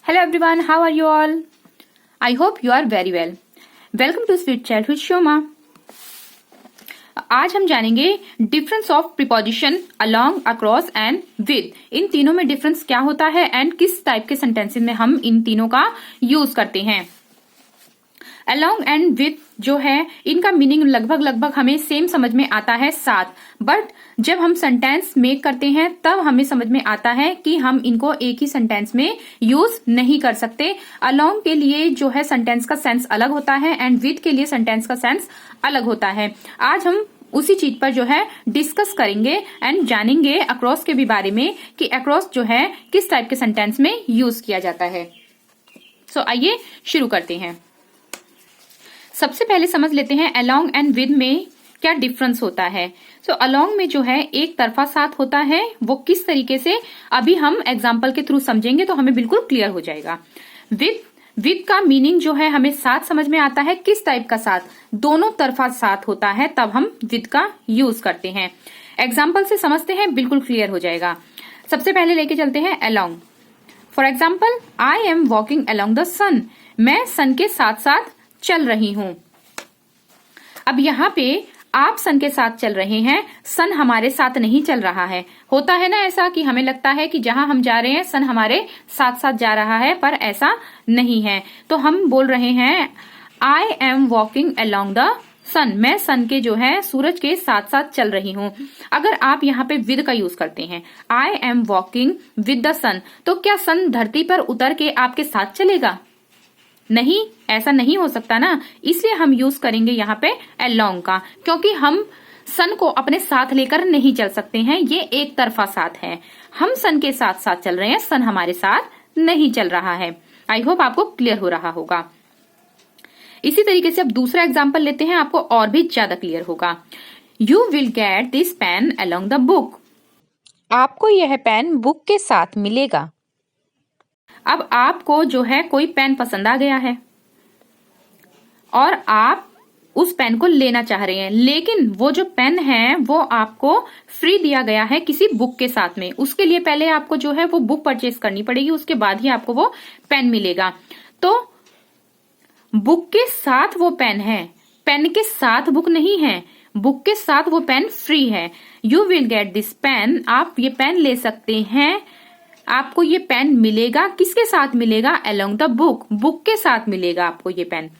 Hello everyone, how are you all? I hope you are very well. Welcome to Sweet Childhood Shoma. आज हम जानेंगे difference of preposition along, across and with. इन तीनों में difference क्या होता है एंड किस टाइप के सेंटेंसेस में हम इन तीनों का यूज करते हैं। अलोंग एंड विद जो है इनका मीनिंग लगभग हमें सेम समझ में आता है साथ, बट जब हम सेंटेंस मेक करते हैं तब हमें समझ में आता है कि हम इनको एक ही सेंटेंस में यूज नहीं कर सकते। अलोंग के लिए जो है सेंटेंस का सेंस अलग होता है एंड विद के लिए सेंटेंस का सेंस अलग होता है। आज हम उसी चीज पर जो है डिस्कस करेंगे एंड जानेंगे अक्रॉस के भी बारे में कि अक्रॉस जो है किस टाइप के सेंटेंस में यूज किया जाता है। सो आइए शुरू करते हैं। सबसे पहले समझ लेते हैं अलोंग एंड विद में क्या डिफरेंस होता है। सो अलोंग में जो है एक तरफा साथ होता है, वो किस तरीके से अभी हम एग्जाम्पल के थ्रू समझेंगे तो हमें बिल्कुल क्लियर हो जाएगा। विद का मीनिंग जो है हमें साथ समझ में आता है, किस टाइप का साथ, दोनों तरफा साथ होता है, तब हम विद का यूज करते हैं। एग्जाम्पल से समझते हैं, बिल्कुल क्लियर हो जाएगा। सबसे पहले लेके चलते हैं along. For example, I am walking along the sun. मैं सन के साथ साथ चल रही हूं। अब यहाँ पे आप सन के साथ चल रहे हैं, सन हमारे साथ नहीं चल रहा है। होता है ना ऐसा कि हमें लगता है कि जहां हम जा रहे हैं सन हमारे साथ साथ जा रहा है, पर ऐसा नहीं है। तो हम बोल रहे हैं I am walking along the sun. मैं सन के जो है सूरज के साथ साथ चल रही हूँ। अगर आप यहाँ पे विद का यूज करते हैं, I am walking with the sun, तो क्या सन धरती पर उतर के आपके साथ चलेगा? नहीं, ऐसा नहीं हो सकता ना। इसलिए हम यूज करेंगे यहाँ पे अलोंग का, क्योंकि हम सन को अपने साथ लेकर नहीं चल सकते हैं। ये एक तरफा साथ है। हम सन के साथ साथ चल रहे हैं, सन हमारे साथ नहीं चल रहा है। आई होप आपको क्लियर हो रहा होगा। इसी तरीके से अब दूसरा एग्जाम्पल लेते हैं, आपको और भी ज्यादा क्लियर होगा। You will get this pen along the book. आपको यह पेन बुक के साथ मिलेगा। अब आपको जो है कोई पेन पसंद आ गया है और आप उस पेन को लेना चाह रहे हैं, लेकिन वो जो पेन है वो आपको फ्री दिया गया है किसी बुक के साथ में। उसके लिए पहले आपको जो है वो बुक परचेज करनी पड़ेगी, उसके बाद ही आपको वो पेन मिलेगा। तो बुक के साथ वो पेन है, पेन के साथ बुक नहीं है। बुक के साथ वो पेन फ्री है। You will get this pen, आप ये पेन ले सकते हैं। आपको ये पेन मिलेगा, किसके साथ मिलेगा? अलोंग द बुक, बुक के साथ मिलेगा आपको ये पेन।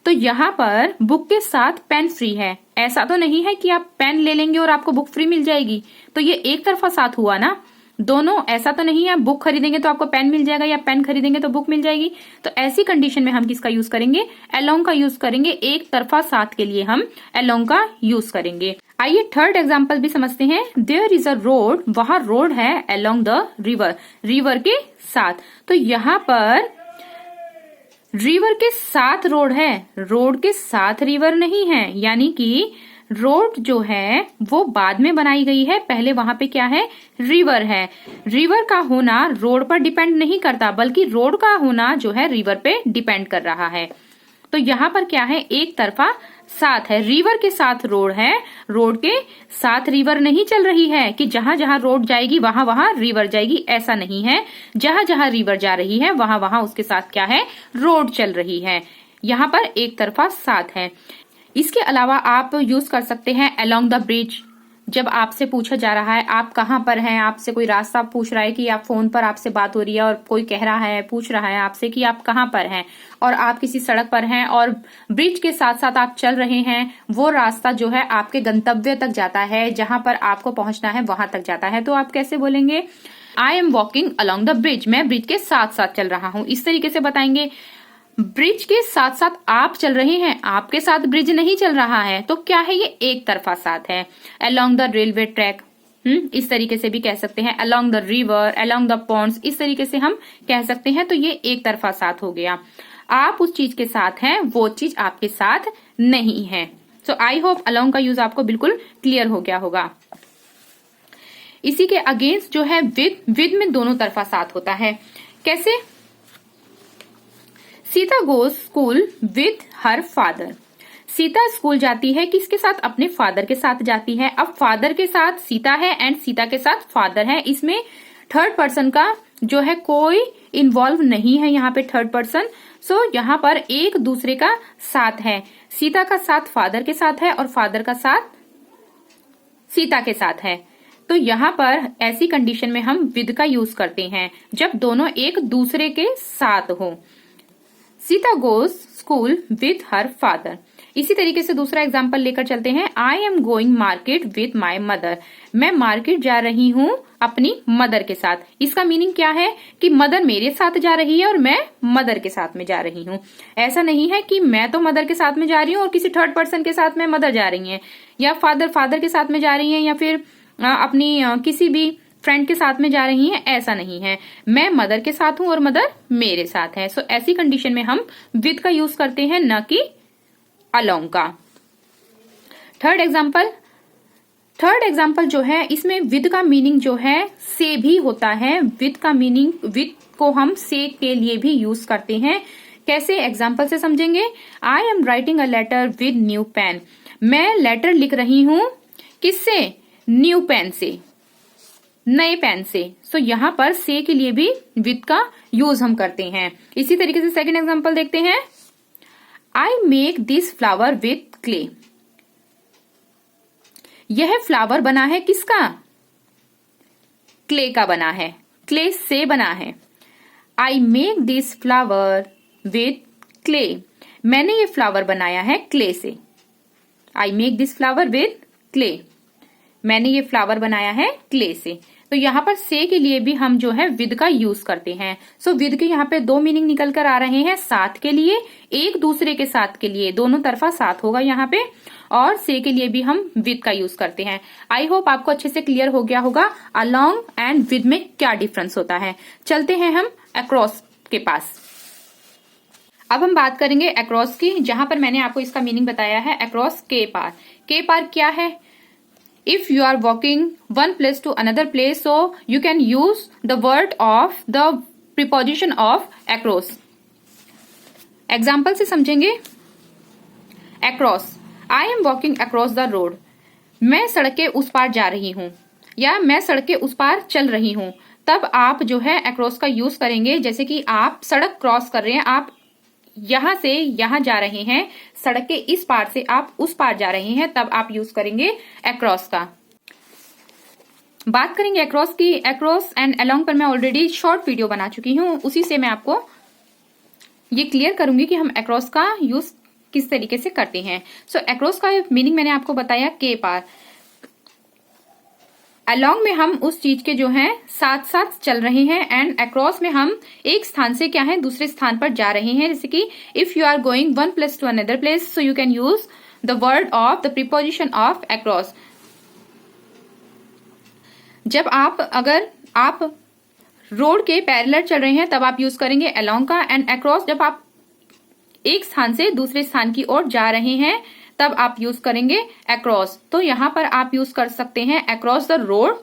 तो यहाँ पर बुक के साथ पेन फ्री है। ऐसा तो नहीं है कि आप पेन ले लेंगे और आपको बुक फ्री मिल जाएगी, तो ये एक तरफा साथ हुआ ना दोनों। ऐसा तो नहीं है बुक खरीदेंगे तो आपको पेन मिल जाएगा या पेन खरीदेंगे तो बुक मिल जाएगी। तो ऐसी कंडीशन में हम किसका यूज करेंगे? अलोंग का यूज करेंगे। एक तरफा साथ के लिए हम अलोंग का यूज करेंगे। आइए थर्ड एग्जाम्पल भी समझते हैं। देयर इज अ रोड, वहां रोड है अलोंग द रिवर, रिवर के साथ। तो यहाँ पर रिवर के साथ रोड है, रोड के साथ रिवर नहीं है। यानी कि रोड जो है वो बाद में बनाई गई है, पहले वहां पे क्या है? रिवर है। रिवर का होना रोड पर डिपेंड नहीं करता, बल्कि रोड का होना जो है रिवर पे डिपेंड कर रहा है। तो यहाँ पर क्या है? एक तरफा साथ है। रिवर के साथ रोड है, रोड के साथ रिवर नहीं चल रही है कि जहां जहां रोड जाएगी वहां वहां रिवर जाएगी, ऐसा नहीं है। जहां जहां रिवर जा रही है वहां वहां उसके साथ क्या है? रोड चल रही है। यहाँ पर एक तरफा साथ है। इसके अलावा आप यूज कर सकते हैं अलोंग द ब्रिज। जब आपसे पूछा जा रहा है आप कहाँ पर हैं, आपसे कोई रास्ता पूछ रहा है कि आप फोन पर आपसे बात हो रही है और कोई कह रहा है, पूछ रहा है आपसे कि आप कहाँ पर हैं, और आप किसी सड़क पर हैं और ब्रिज के साथ साथ आप चल रहे हैं। वो रास्ता जो है आपके गंतव्य तक जाता है, जहां पर आपको पहुंचना है वहां तक जाता है। तो आप कैसे बोलेंगे? आई am walking along the bridge, मैं ब्रिज के साथ साथ चल रहा हूं। इस तरीके से बताएंगे। ब्रिज के साथ साथ आप चल रहे हैं, आपके साथ ब्रिज नहीं चल रहा है, तो क्या है? ये एक तरफा साथ है। अलोंग द रेलवे ट्रैक, इस तरीके से भी कह सकते हैं। Along the river, along the ponds, इस तरीके से हम कह सकते हैं। तो ये एक तरफा साथ हो गया। आप उस चीज के साथ हैं, वो चीज आपके साथ नहीं है। सो आई होप अलोंग का यूज आपको बिल्कुल क्लियर हो गया होगा। इसी के अगेंस्ट जो है विद में दोनों तरफा साथ होता है। कैसे? Sita goes school with her father. Sita school जाती है किसके साथ? अपने फादर के साथ जाती है। अब फादर के साथ सीता है एंड सीता के साथ फादर है। इसमें थर्ड पर्सन का जो है कोई इन्वॉल्व नहीं है यहाँ पे थर्ड पर्सन। सो यहाँ पर एक दूसरे का साथ है। सीता का साथ फादर के साथ है और फादर का साथ सीता के साथ है। तो यहाँ पर ऐसी कंडीशन में हम विद का यूज करते हैं जब दोनों एक दूसरे के साथ हो। Sita goes school with her father. इसी तरीके से दूसरा एग्जाम्पल लेकर चलते हैं। I am going market with my mother. मैं मार्केट जा रही हूँ अपनी मदर के साथ। इसका मीनिंग क्या है कि मदर मेरे साथ जा रही है और मैं मदर के साथ में जा रही हूँ। ऐसा नहीं है कि मैं तो मदर के साथ में जा रही हूँ और किसी थर्ड पर्सन के साथ में मदर जा रही है, या फादर के साथ में जा रही है, या फिर अपनी किसी भी फ्रेंड के साथ में जा रही हैं। ऐसा नहीं है, मैं मदर के साथ हूं और मदर मेरे साथ है। सो ऐसी कंडीशन में हम विद का यूज करते हैं, न कि अलोंग का। थर्ड एग्जाम्पल जो है इसमें विद का मीनिंग जो है से भी होता है। विद का मीनिंग, विद को हम से के लिए भी यूज करते हैं। कैसे, एग्जाम्पल से समझेंगे। I am writing a letter with new pen. मैं लेटर लिख रही हूं किससे? न्यू पेन से, नए पेन से। सो यहाँ पर से के लिए भी विद का यूज हम करते हैं। इसी तरीके से सेकंड एग्जांपल देखते हैं। I make this flower with clay. यह फ्लावर बना है किसका? क्ले का बना है, क्ले से बना है। I make this flower with clay. मैंने ये फ्लावर बनाया है क्ले से। I make this flower with clay. मैंने ये फ्लावर बनाया है क्ले से। तो यहाँ पर से के लिए भी हम जो है विद का यूज करते हैं। सो विद के यहाँ पे दो मीनिंग निकल कर आ रहे हैं। साथ के लिए, एक दूसरे के साथ के लिए, दोनों तरफा साथ होगा यहाँ पे, और से के लिए भी हम विद का यूज करते हैं। आई होप आपको अच्छे से क्लियर हो गया होगा अलोंग एंड विद में क्या डिफरेंस होता है। चलते हैं हम अक्रॉस के पास। अब हम बात करेंगे अक्रॉस की, जहां पर मैंने आपको इसका मीनिंग बताया है अक्रॉस के पार। के पार क्या है? If you are walking one place to another place, so you can use the word of the preposition of across. Example से समझेंगे। Across, I am walking across the road. मैं सड़क के उस पार जा रही हूँ, या मैं सड़क के उस पार चल रही हूँ। तब आप जो है across का यूज करेंगे। जैसे कि आप सड़क क्रॉस कर रहे हैं, आप यहां से यहां जा रहे हैं, सड़क के इस पार से आप उस पार जा रहे हैं, तब आप यूज करेंगे अक्रॉस का। बात करेंगे अक्रॉस की। अक्रॉस एंड अलोंग पर मैं ऑलरेडी शॉर्ट वीडियो बना चुकी हूं, उसी से मैं आपको ये क्लियर करूंगी कि हम अक्रॉस का यूज किस तरीके से करते हैं। सो अक्रॉस का मीनिंग मैंने आपको बताया के पार। अलोंग में हम उस चीज के जो है साथ साथ चल रहे हैं, एंड अक्रॉस में हम एक स्थान से क्या है दूसरे स्थान पर जा रहे हैं। जैसे कि if you are going one place to another place, so you can use the word of the preposition of across. जब अगर आप रोड के पैरेलल चल रहे हैं तब आप यूज करेंगे अलोंग का, एंड अक्रॉस जब आप एक स्थान से दूसरे स्थान की ओर जा रहे हैं तब आप यूज करेंगे अक्रॉस। तो यहां पर आप यूज कर सकते हैं across the road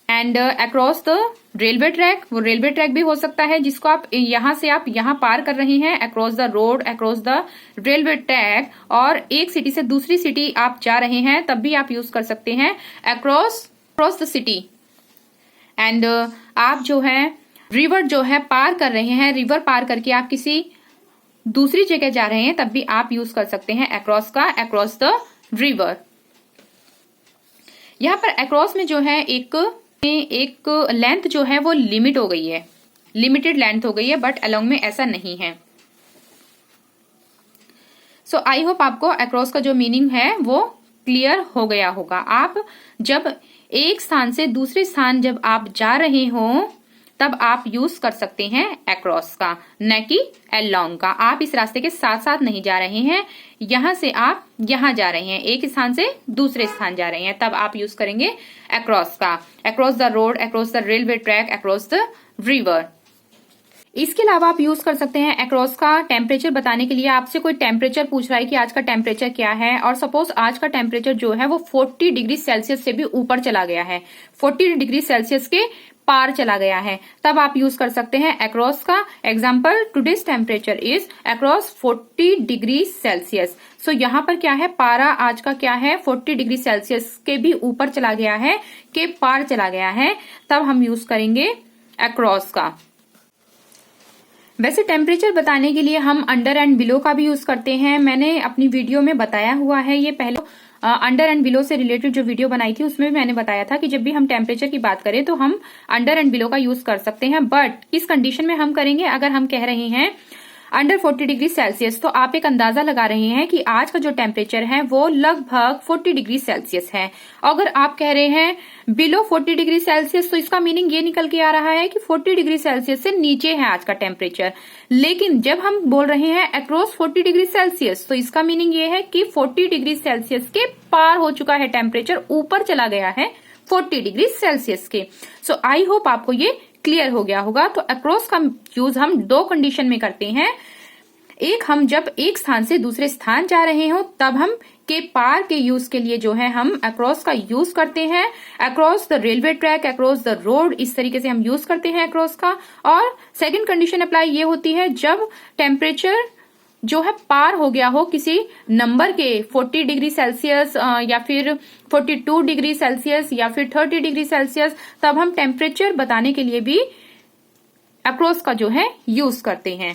and across the railway track. वो रेलवे ट्रैक भी हो सकता है जिसको आप यहां से आप यहां पार कर रहे हैं, across the road, across the railway track. और एक सिटी से दूसरी सिटी आप जा रहे हैं तब भी आप यूज कर सकते हैं अक्रॉस द सिटी। एंड आप जो है रिवर जो है पार कर रहे हैं, रिवर पार करके आप किसी दूसरी जगह जा रहे हैं तब भी आप यूज कर सकते हैं अक्रॉस का, अक्रॉस द रिवर। यहां पर अक्रॉस में जो है एक लेंथ जो है वो लिमिट हो गई है, लिमिटेड लेंथ हो गई है, बट अलोंग में ऐसा नहीं है। सो आई होप आपको अक्रॉस का जो मीनिंग है वो क्लियर हो गया होगा। आप जब एक स्थान से दूसरे स्थान जब आप जा रहे हो तब आप यूज कर सकते हैं अक्रॉस का, न कि अलोंग का। आप इस रास्ते के साथ साथ नहीं जा रहे हैं, यहां से आप यहां जा रहे हैं, एक स्थान से दूसरे स्थान जा रहे हैं, तब आप यूज करेंगे अक्रॉस का। Across the road, across the railway track, across the river. इसके अलावा आप यूज कर सकते हैं अक्रॉस का टेम्परेचर बताने के लिए। आपसे कोई टेम्परेचर पूछ रहा है कि आज का टेम्परेचर क्या है, और सपोज आज का टेम्परेचर जो है वो 40 डिग्री सेल्सियस से भी ऊपर चला गया है, 40 डिग्री सेल्सियस के पार चला गया है, तब आप यूज कर सकते हैं अक्रॉस का। Example, today's temperature is across 40 degree Celsius. So यहाँ पर क्या है, पारा आज का क्या है, 40 डिग्री सेल्सियस के भी ऊपर चला गया है, के पार चला गया है, तब हम यूज करेंगे अक्रॉस का। वैसे टेम्परेचर बताने के लिए हम अंडर एंड बिलो का भी यूज करते हैं। मैंने अपनी वीडियो में बताया हुआ है, ये पहले अंडर एंड बिलो से रिलेटेड जो वीडियो बनाई थी उसमें भी मैंने बताया था कि जब भी हम टेम्परेचर की बात करें तो हम अंडर एंड बिलो का यूज कर सकते हैं। बट किस कंडीशन में हम करेंगे, अगर हम कह रहे हैं अंडर 40 डिग्री सेल्सियस, तो आप एक अंदाजा लगा रहे हैं कि आज का जो टेम्परेचर है वो लगभग 40 डिग्री सेल्सियस है। अगर आप कह रहे हैं बिलो 40 डिग्री सेल्सियस, तो इसका मीनिंग ये निकल के आ रहा है कि 40 डिग्री सेल्सियस से नीचे है आज का टेम्परेचर। लेकिन जब हम बोल रहे हैं अक्रॉस 40 डिग्री सेल्सियस, तो इसका मीनिंग ये है कि 40 डिग्री सेल्सियस के पार हो चुका है टेम्परेचर, ऊपर चला गया है 40 डिग्री सेल्सियस के। सो आई होप आपको ये क्लियर हो गया होगा। तो अक्रॉस का यूज हम दो कंडीशन में करते हैं। एक, हम जब एक स्थान से दूसरे स्थान जा रहे हो तब हम के पार के यूज के लिए जो है हम अक्रॉस का यूज करते हैं। Across the railway track, across the road, इस तरीके से हम यूज करते हैं अक्रॉस का। और सेकंड कंडीशन अप्लाई ये होती है जब टेम्परेचर जो है पार हो गया हो किसी नंबर के, 40 डिग्री सेल्सियस या फिर 42 डिग्री सेल्सियस या फिर 30 डिग्री सेल्सियस, तब हम टेम्परेचर बताने के लिए भी अक्रॉस का जो है यूज करते हैं।